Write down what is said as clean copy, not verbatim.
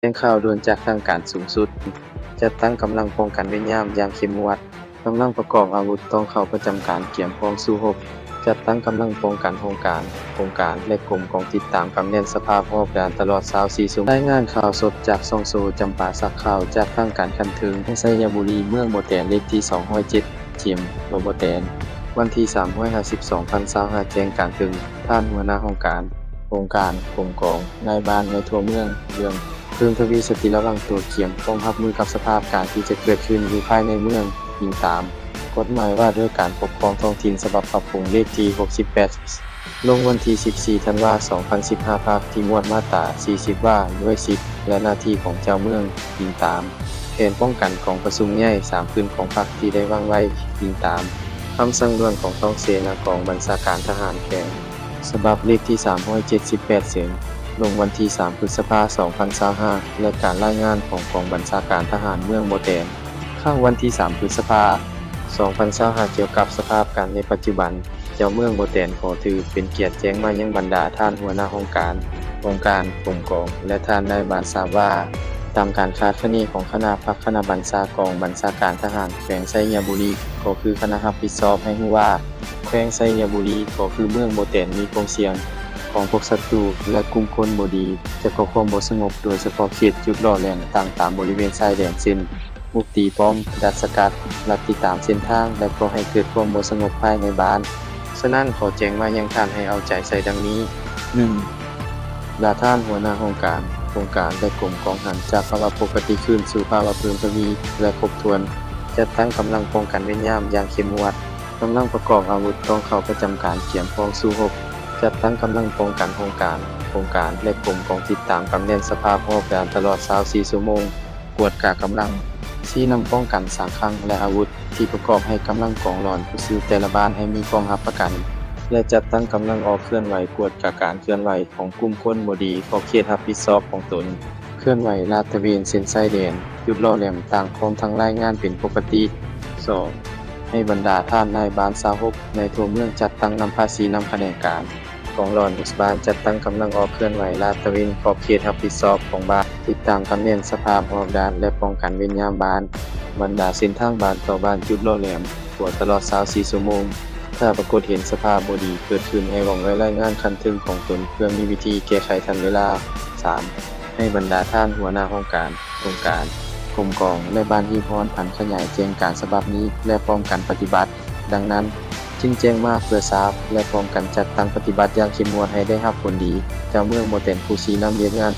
แจ้งข่าวด่วนจากทางการสูงสุดจัดตั้งกำลังป้องกันเว้นยามอย่างเข้มงวดกำลังประกอบอาวุธต้องเข้าประจำการเตรียมพร้อมสู้รบจัดตั้งกำลังป้องกันโครงการและกรมกองติดตามกำแน่นสภาพรอบการตลอด24ชั่วโมงรายงานข่าวสดจากซ่องโซจำปาสักข่าวจากทางการคันถึงไสยบุรีเมืองบ่แตนเลขที่207เจียมบ่แตนวันที่352,025แจ้งการถึงท่านหัวหน้าโครงการกรมกองนายบ้านในทั่วเมืองเรื่องเพิ่มทวีสติระวังตัวเขียมป้องรับมือกับสภาพการที่จะเกิดขึ้นอยู่ภายในเมืองยิงตามกฎหมายว่าด้วยการปกครองท้องถิ่นฉบับปรับปรุงเลขที่68ลงวันที่14ธันวาคม2015ภาคที่หมวดมาตรา40ว่าด้วยสิทธิและหน้าที่ของเจ้าเมืองยิงตามแผนป้องกันของประชุมใหญ่3คืนของพรรคที่ได้วางไว้ยิงตามคำสั่งด่วนของท้องเสนากองบัญชาการทหารแขงฉบับเลขที่378เสียงลงวันที่3พฤษภาคม2025และการรายงานของกองบัญชาการทหารเมืองบ่แตนข้างวันที่3พฤษภาคม2025เกี่ยวกับสภาพการในปัจจุบันเจ้าเมืองบ่แตนขอถือเป็นเกียรติแจ้งมายังบรรดาท่านหัวหน้าโครงการกรมกองและท่านนายบ้านทราบว่าตามการคาดคะเนของคณะพักคณะบัญชากองบัญชาการทหารแขวงไสยบุรีก็คือคณะรับผิดชอบให้รู้ว่าแขวงไสยบุรีก็คือเมืองบ่แตนมีความเสี่ยงของพวกศัตรูและกลุ่มคนบ่ดีจะก่อความบ่สงบโดยเฉพาะเขตจุดหล่อแหล่งต่างตามบริเวณชายแดนเส้นมุกตีป้อมดักสกัดและติดตามเส้นทางและก่อให้เกิดความบ่สงบภายในบ้านฉะนั้นขอแจ้งมายังท่านให้เอาใจใส่ดังนี้ 1. ดาท่านหัวหน้าโครงการและกรมกองหันจากภาวะปกติขึ้นสู่ภาวะเพิ่มทวีและครบถ้วนจัดตั้งกำลังป้องกันเว้นยามอย่างเข้มงวดกำลังประกอบอาวุธต้องเข้าประจำการเตรียมพร้อมสู้รบจัดตั้งกำลังป้องกันโครงการและกรมกองติดตามกำแน่นสภาพรอบการตลอด24ชั่วโมงกวดกากำลังชี้นำป้องกันสังขังและอาวุธที่ประกอบให้กำลังกองร้อนผู้ซื้อแต่ละบ้านให้มีกองรับประกันและจัดตั้งกำลังออกเคลื่อนไหวกวดกาการเคลื่อนไหวของกลุ่มคนบ่ดีขอบเขตรับผิดชอบของตนเคลื่อนไหวลาดตระเวนเส้นชายแดนจุดหล่อแหลมต่างพร้อมทั้งรายงานเป็นปกติ 2. ให้บรรดาท่านนายบ้าน26ในทั่วเมืองจัดตั้งนำภาษีนำคะแนนการกองร้อนอุสบานจัดตั้งกำลังออกเคลื่อนไหวลาดตระเวนขอบเขตรับผิดชอบของบ้านติดตามกำแน่นสภาพรอบด้านและป้องกันเว้นยามบ้านบรรดาเส้นทางบ้านต่อบ้านจุดหล่อแหลมตรวจตลอด24ชั่วโมงถ้าปรากฏเห็นสภาพบ่ดีเกิดขึ้นให้บอกไว้รายงานคันถึงของตนเพื่อมีวิธีแก้ไขทันเวลา 3. ให้บรรดาท่านหัวหน้าโครงการกรมกองและบ้านที่พรผันขยายแจ้งการฉบับนี้และพร้อมกันปฏิบัติดังนั้นจึงแจ้งมาเพื่อทราบและพร้อมกันจัดตั้งปฏิบัติอย่างเข้มงวดให้ได้รับผลดีเจ้าเมืองบ่แตนผู้ชี้นำเฮ็ดงาน